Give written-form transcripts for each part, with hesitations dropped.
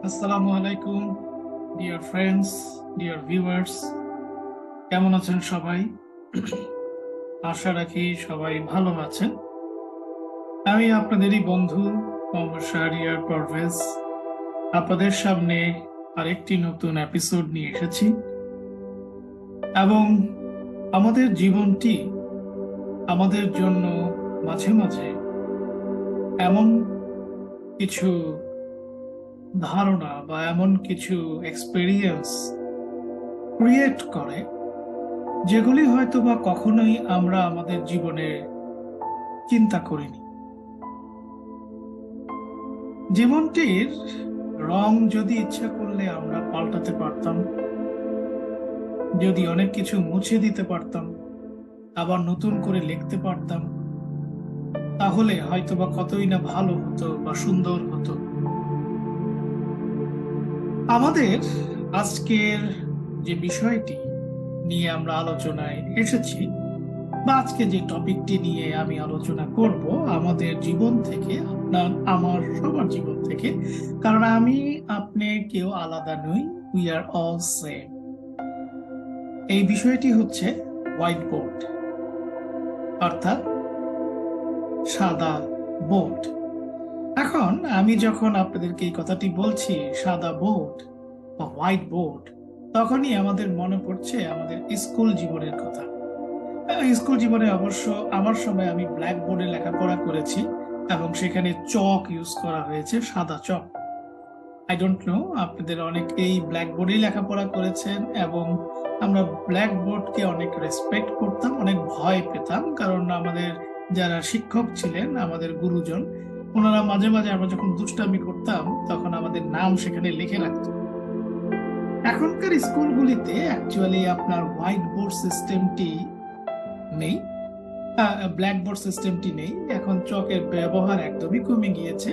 আসসালামু আলাইকুম dear friends, dear viewers. কেমন আছেন সবাই? আশা রাখি সবাই ভালো আছেন। আমি আপনাদেরই বন্ধু মোহাম্মদ শাহরিয়ার পারভেজ আপনাদের সামনে আরেকটি নতুন এপিসোড নিয়ে এসেছি। এবং আমাদের জীবনটি আমাদের জন্য মাঝে মাঝে এমন কিছু ধারণা বা এমন কিছু এক্সপেরিয়েন্স ক্রিয়েট করে যেগুলি হয়তো বা কখনোই আমরা আমাদের জীবনে চিন্তা করিনি। জীবনটির রং যদি ইচ্ছা করলে আমরা পাল্টাতে পারতাম, যদি অনেক কিছু মুছে দিতে পারতাম, আবার নতুন করে লিখতে পারতাম, তাহলে হয়তো বা কতই না ভালো হতো বা সুন্দর হতো। আমাদের আজকের যে বিষয়টি নিয়ে আমরা আলোচনায় এসেছি, বা আজকে যে টপিকটি নিয়ে আমি আলোচনা করব, আমাদের জীবন থেকে, আপনার আমার সবার জীবন থেকে, কারণ আমি আপনি কেউ আলাদা নই, উই আর অল সেম। এই বিষয়টি হচ্ছে হোয়াইট বোর্ড, অর্থাৎ সাদা বোর্ড। এখন আমি যখন আপনাদেরকে এই কথাটি বলছি, সাদা বোর্ড বা হোয়াইট বোর্ড, তখনই আমাদের মনে পড়ছে আমাদের স্কুল জীবনের কথা। স্কুল জীবনে অবশ্য আমার সময় আমি ব্ল্যাক বোর্ডে লেখাপড়া করেছি এবং সেখানে চক ইউজ করা হয়েছে, সাদা চক। আই ডোন্ট নো, আপনাদের অনেকেই ব্ল্যাক বোর্ডেই লেখাপড়া করেছেন, এবং আমরা ব্ল্যাক বোর্ডকে অনেক রেসপেক্ট করতাম, অনেক ভয় পেতাম, কারণ আমাদের যারা শিক্ষক ছিলেন, আমাদের গুরুজন, ওনারা মাঝে মাঝে আমরা যখন দুষ্টামি করতাম তখন আমাদের নাম সেখানে লিখে রাখতো। এখনকার স্কুলগুলিতে অ্যাকচুয়ালি আপনার হোয়াইট বোর্ড সিস্টেমটি নেই, ব্ল্যাকবোর্ড সিস্টেমটি নেই। এখন চকের ব্যবহার একদমই কমে গিয়েছে।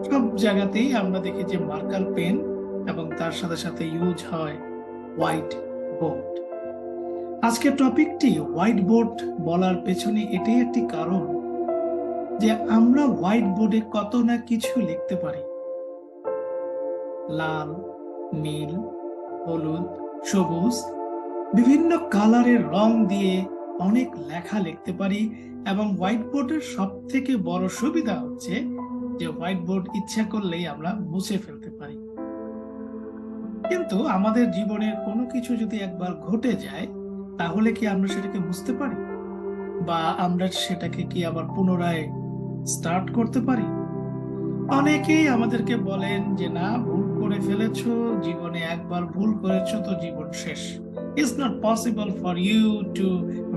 সব জায়গাতেই আমরা দেখি যে মার্কার পেন, এবং তার সাথে সাথে ইউজ হয় হোয়াইট বোর্ড। আজকের টপিকটি হোয়াইট বোর্ড বলার পেছনে এটাই একটি কারণ যে আমরা হোয়াইট বোর্ডে কত না কিছু লিখতে পারি। লাল, নীল, হলুদ, সবুজ, বিভিন্ন কালারের রং দিয়ে অনেক লেখা লিখতে পারি। এবং হোয়াইট বোর্ডের সব থেকে বড় সুবিধা হচ্ছে যে হোয়াইট বোর্ড ইচ্ছা করলেই আমরা মুছে ফেলতে পারি। কিন্তু আমাদের জীবনের কোনো কিছু যদি একবার ঘটে যায়, তাহলে কি আমরা সেটাকে বুঝতে পারি, বা আমরা সেটাকে কি আবার পুনরায় স্টার্ট করতে পারি? অনেকেই আমাদেরকে বলেন যে না, ভুল করে ফেলেছো, জীবনে একবার ভুল করেছো তো জীবন শেষ। It's not possible for you to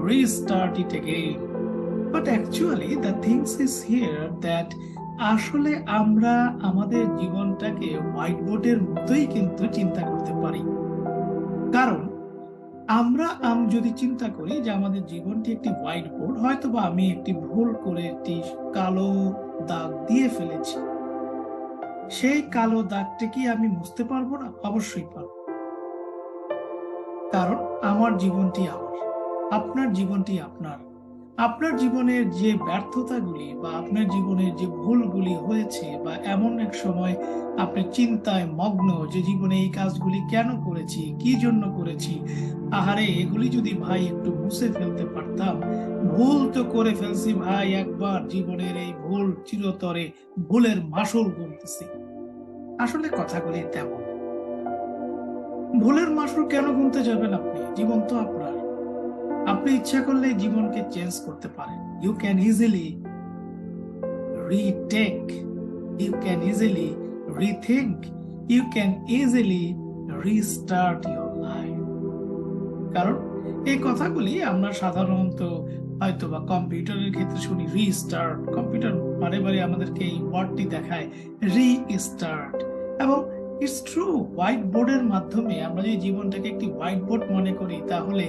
restart it again. But actually the things is here that আসলে আমরা আমাদের জীবনটাকে হোয়াইট বোর্ডের মতোই কিন্তু চিন্তা করতে পারি। কারণ আমরা যদি চিন্তা করি যে আমাদের জীবনটি একটি হোয়াইট বোর্ড, হয়তো বা আমি একটি ভুল করে একটি কালো দাগ দিয়ে ফেলেছি, সেই কালো দাগটি কি আমি মুছতে পারবো না? অবশ্যই পারবো। কারণ আমার জীবনটি আমার, আপনার জীবনটি আপনার। আপনার জীবনের যে ব্যর্থতাগুলি বা আপনার জীবনের যে ভুলগুলি হয়েছে, বা এমন এক সময় আপনি চিন্তায় মগ্ন যে জীবনে এই কাজগুলি কেন করেছি, কি জন্য করেছি, আহারে এগুলি যদি ভাই একটু মুছে ফেলতে পারতাম। ভুল তো করে ফেলছি ভাই একবার, জীবনের এই ভুল চিরতরে ভুলের মাসুল গুনতেছি। আসলে কথাগুলি তেমন। ভুলের মাসুল কেন গুনতে যাবেন আপনি? জীবন তো আপনার। আপনি ইচ্ছা করলে জীবনকে চেঞ্জ করতে পারেন। You can easily retake, you can easily rethink, you can easily restart your life. কারণ এই কথাগুলি আমরা সাধারণত হয়তো বা কম্পিউটারের ক্ষেত্রে শুনি, রিস্টার্ট। কম্পিউটার বারে বারে আমাদেরকে এই ওয়ার্ডটি দেখায়, রিস্টার্ট। এবং ইটস ট্রু, হোয়াইট বোর্ডের মাধ্যমে আমরা যদি জীবনটাকে একটি হোয়াইট বোর্ড মনে করি, তাহলে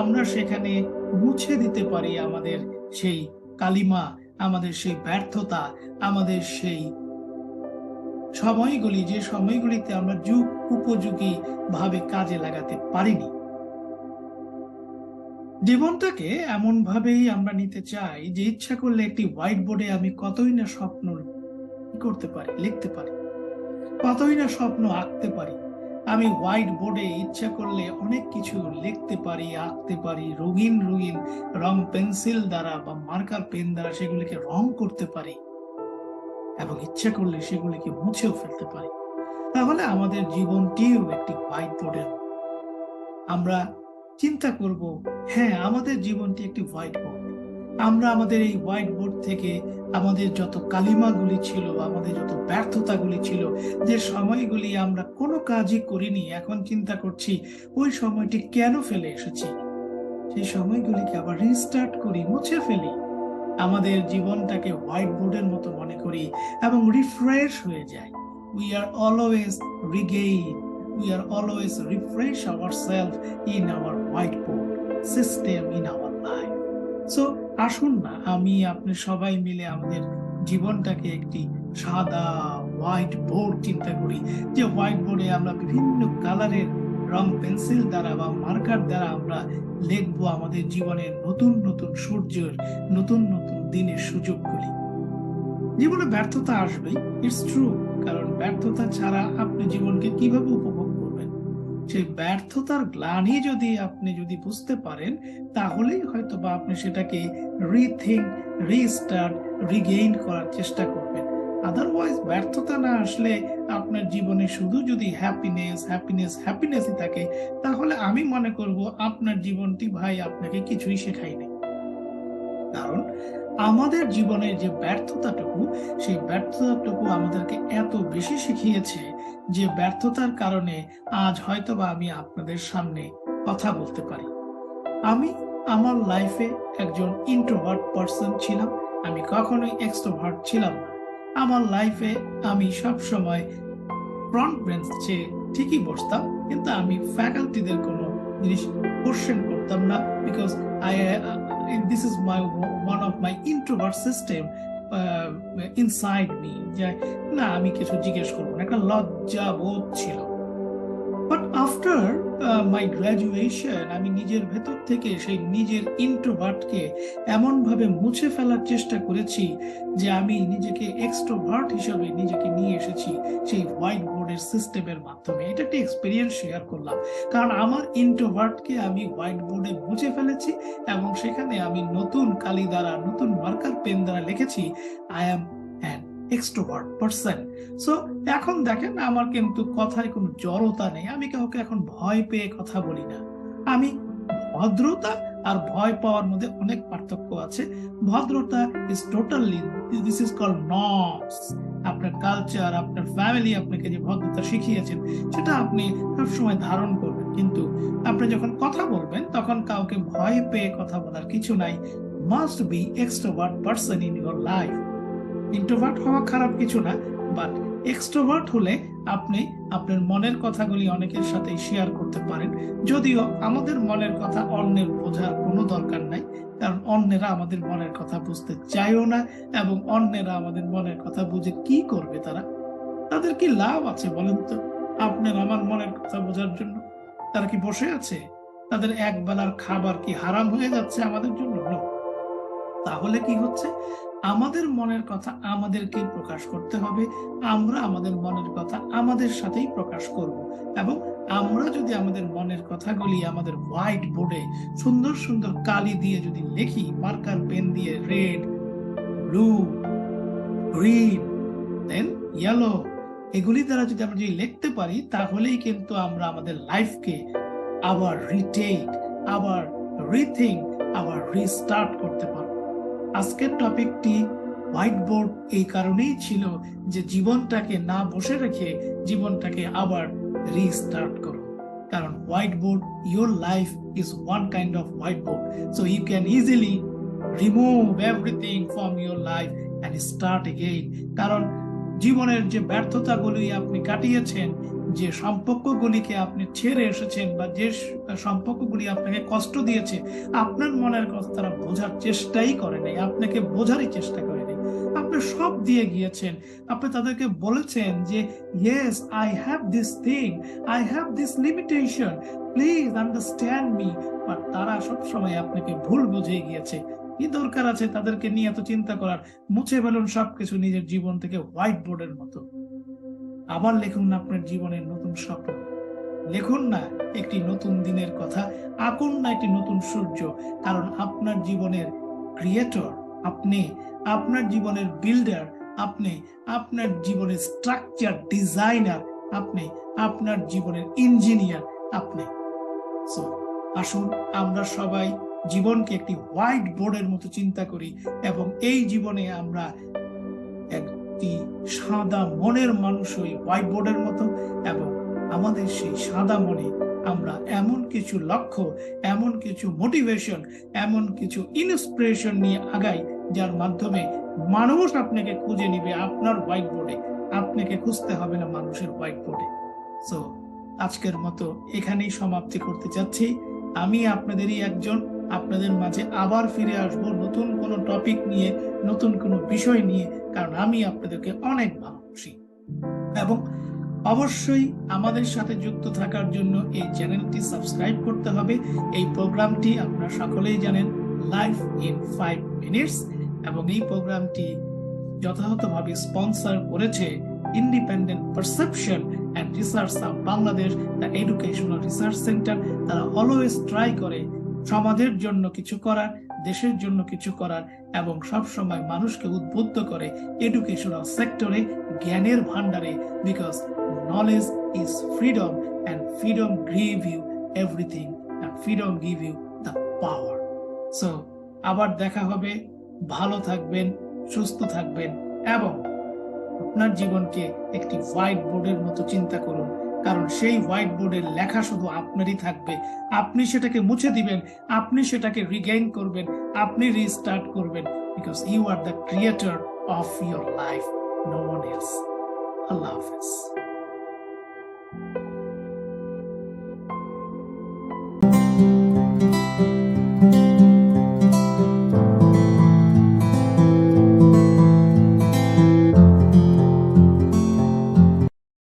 আমরা সেখানে মুছে দিতে পারি আমাদের সেই কালিমা, আমাদের সেই ব্যর্থতা, আমাদের সেই সময়গুলি, যে সময়গুলিতে আমরা যুগ উপযোগী ভাবে কাজে লাগাতে পারিনি। জীবনটাকে এমন ভাবেই আমরা নিতে চাই যে ইচ্ছা করলে একটি হোয়াইট বোর্ডে আমি কতই না স্বপ্ন করতে পারি, লিখতে পারি। কতই না স্বপ্ন আঁকতে পারি। আমি হোয়াইট বোর্ডে ইচ্ছা করলে অনেক কিছু লিখতে পারি, আঁকতে পারি, রঙিন রঙিন রং পেন্সিল দ্বারা বা মার্কার পেন দ্বারা সেগুলিকে রং করতে পারি এবং ইচ্ছা করলে সেগুলিকে মুছেও ফেলতে পারি। তাহলে আমাদের জীবনটিও একটি হোয়াইট বোর্ডের। আমরা চিন্তা করব, হ্যাঁ, আমাদের জীবনটি একটি হোয়াইট বোর্ড। আমরা আমাদের এই হোয়াইট বোর্ড থেকে আমাদের যত কালিমাগুলি ছিল, আমাদের যত ব্যর্থতাগুলি ছিল, যে সময়গুলি আমরা কোনো কাজই করিনি, এখন চিন্তা করছি ওই সময়টি কেন ফেলে এসেছি, সেই সময়গুলিকে আবার রিস্টার্ট করি, মুছে ফেলি। আমাদের জীবনটাকে হোয়াইট বোর্ডের মতো মনে করি এবং রিফ্রেশ হয়ে যায়। We are always Regain, we are always refresh ourselves in our whiteboard system in our life. So আসুন না আমি আপনি সবাই মিলে আমাদের জীবনটাকে একটি সাদা হোয়াইট বোর্ড চিন্তা করি, যে হোয়াইট বোর্ডে আমরা বিভিন্ন কালারের রং পেন্সিল দ্বারা বা মার্কার দ্বারা আমরা লিখবো আমাদের জীবনের নতুন নতুন সূর্যের, নতুন নতুন দিনের সুযোগগুলি। জীবনে ব্যর্থতা আসবেই, ইটস ট্রু, কারণ ব্যর্থতা ছাড়া আপনি জীবনকে কিভাবে উপভোগ করবেন? সেই ব্যর্থতার গ্লানি আপনি যদি বুঝতে পারেন, তাহলেই হয়তো বা আপনি সেটাকে রিথিঙ্ক, রিস্টার্ট, রিগেইন করার চেষ্টা করবেন। আদারওয়াইজ ব্যর্থতা না আসলে আপনার জীবনে শুধু যদি হ্যাপিনেস হ্যাপিনেস হ্যাপিনেসই থাকে, তাহলে আমি মনে করব আপনার জীবনটি ভাই আপনাকে কিছুই শেখায়নি। কারণ আমাদের জীবনের যে ব্যর্থতাটুকু, সেই ব্যর্থতাটুকু আমাদেরকে এত বেশি শিখিয়েছে যে ব্যর্থতার কারণে আজ হয়তো বা আমি আপনাদের সামনে কথা বলতে পারি। আমি আমার লাইফে একজন ইন্ট্রোভার্ট পার্সন ছিলাম, আমি কখনোই এক্সট্রোভার্ট ছিলাম না। আমার লাইফে আমি সব সময় ফ্রন্ট বেঞ্চে ঠিকই বসতাম, কিন্তু আমি ফ্যাকাল্টিদের কোনো জিনিস কোশ্চেন করতাম না, because this is one of my introvert system inside me, যে না আমি কিছু জিজ্ঞেস করবো না, একটা লজ্জা বোধ ছিল। বাট আফটার মাই গ্রাজুয়েশন আমি নিজের ভেতর থেকে সেই নিজের ইন্ট্রোভার্টকে এমন ভাবে মুছে ফেলার চেষ্টা করেছি যে আমি নিজেকে এক্সট্রোভার্ট হিসেবে নিজেকে নিয়ে এসেছি সেই হোয়াইট বোর্ডের সিস্টেমের মাধ্যমে। এটা একটা এক্সপিরিয়েন্স শেয়ার করলাম, কারণ আমার ইন্ট্রোভার্টকে আমি হোয়াইট বোর্ডে মুছে ফেলেছি এবং সেখানে আমি নতুন কালি দ্বারা, নতুন মার্কার পেন দ্বারা লিখেছি I am an extrovert person. So এখন দেখেন আমার কিন্তু কথায় কোনো জড়তা নেই, আমি কাউকে এখন ভয় পেয়ে কথা বলি না। আমি ভদ্রতা আর ভয় পাওয়ার মধ্যে অনেক পার্থক্য আছে। ভদ্রতা is totally, this is called norms. আপনার কালচার, আপনার ফ্যামিলি আপনাকে যে ভদ্রতা শিখিয়েছেন সেটা আপনি সবসময় ধারণ করবেন, কিন্তু আপনি যখন কথা বলবেন তখন কাউকে ভয় পেয়ে কথা বলার কিছু নাই। Must be extrovert person in your life. Introvert হওয়া খারাপ কিছু না, বাট এক্সট্রোভার্ট হলে আপনি আপনার মনের কথাগুলি অনেকের সাথে শেয়ার করতে পারেন। যদিও আমাদের মনের কথা অন্যের বোঝার কোনো দরকার নাই, কারণ অন্যেরা আমাদের মনের কথা বুঝতে চায়ও না, এবং অন্যেরা আমাদের মনের কথা বুঝে কি করবে? তাদের কি লাভ আছে বলেন তো আপনার আমার মনের কথা বোঝার জন্য? তারা কি বসে আছে? তাদের এক বেলার খাবার কি হারাম হয়ে যাচ্ছে আমাদের জন্য? তাহলে কি হচ্ছে? আমাদের মনের কথা আমাদেরকেই প্রকাশ করতে হবে। আমরা আমাদের মনের কথা আমাদের সাথেই প্রকাশ করব, এবং আমরা যদি আমাদের মনের কথাগুলি আমাদের হোয়াইট বোর্ডে সুন্দর সুন্দর কালি দিয়ে যদি লিখি, মার্কার পেন দিয়ে, রেড, ব্লু, গ্রিন, দেন ইয়েলো, এগুলি দ্বারা যদি আমরা যদি লিখতে পারি, তাহলেই কিন্তু আমরা আমাদের লাইফকে আবার রিটেক, আবার রিথিঙ্ক, আবার রিস্টার্ট করতে পারবো। আজকের টপিকটি হোয়াইট বোর্ড এই কারণেই ছিল যে জীবনটাকে না বসে রেখে জীবনটাকে আবার রিস্টার্ট করো। কারণ white board, your life is one kind of white board, so you can easily remove everything from your life and start again. কারণ জীবনের যে ব্যর্থতাগুলি আপনি কাটিয়েছেন, যে সম্পর্কগুলিকে আপনি ছেড়ে এসেছেন, বা যে সম্পর্কগুলি আপনাকে কষ্ট দিয়েছে, আপনার মনের কথা তারা বোঝার চেষ্টাই করে নাই, আপনাকে বোঝারই চেষ্টা করে নাই। আপনি সব দিয়ে গিয়েছেন, আপনি তাদেরকে বলেছেন যে yes, I have this thing, I have this limitation, please understand me, but তারা সবসময় আপনাকে ভুল বুঝে গিয়েছে। কি দরকার আছে তাদেরকে নিয়ে এত চিন্তা করার? মুছে ফেলুন সবকিছু নিজের জীবন থেকে হোয়াইট বোর্ডের মতো। আবার লিখুন আপনার জীবনের নতুন স্বপ্ন, লিখুন না একটি নতুন দিনের কথা, আঁকুন না একটি নতুন সূর্য, কারণ আপনার জীবনের ক্রিয়েটর আপনি, আপনার জীবনের বিল্ডার আপনি, আপনার জীবনের স্ট্রাকচার ডিজাইনার আপনি, আপনার জীবনের ইঞ্জিনিয়ার আপনি। সো আসুন আমরা সবাই জীবনকে একটি হোয়াইট বোর্ডের মতো চিন্তা করি এবং এই জীবনে আমরা একটি সাদা মনের মানুষ হই হোয়াইট বোর্ডের মতো, এবং আমাদের সেই সাদা মনে আমরা এমন কিছু লক্ষ্য, এমন কিছু মোটিভেশন, এমন কিছু ইন্সপিরেশন নিয়ে আগাই যার মাধ্যমে মানুষ আপনাকে খুঁজে নিবে আপনার হোয়াইট বোর্ডে, আপনাকে খুঁজতে হবে না মানুষের হোয়াইট বোর্ডে। সো আজকের মতো এখানেই সমাপ্তি করতে চাচ্ছি। আমি আপনাদেরই একজন, আপনাদের মাঝে আবার ফিরে আসবো নতুন কোনো টপিক নিয়ে, নতুন কোনো বিষয় নিয়ে, কারণ আমি আপনাদেরকে অনেক ভালোবাসি। এবং অবশ্যই আমাদের সাথে যুক্ত থাকার জন্য এই চ্যানেলটি সাবস্ক্রাইব করতে হবে। এই প্রোগ্রামটি আপনারা সকলেই জানেন, লাইফ ইন 5 মিনিটস, এবং এই প্রোগ্রামটি যথাযথভাবে স্পন্সর করেছে independent perception and research of Bangladesh, the educational research centre. তারা অলওয়েজ ট্রাই করে সমাজের জন্য কিছু করার, দেশের জন্য কিছু করার, এবং সব সময় মানুষকে উদ্বুদ্ধ করে এডুকেশনাল সেক্টরে, জ্ঞানের ভান্ডারে, because knowledge is freedom and freedom give you everything and freedom give you the power. So আবার দেখা হবে, ভালো থাকবেন, সুস্থ থাকবেন, এবং আপনার জীবনকে একটি হোয়াইট বোর্ডের মতো চিন্তা করুন, কারণ সেই হোয়াইট বোর্ডের লেখা শুধু আপনারই থাকবে। আপনি সেটাকে মুছে দিবেন, আপনি সেটাকে রিগেইন করবেন, আপনি রিস্টার্ট করবেন, because you are the creator of your life, no one else. আল্লাহ হাফেজ।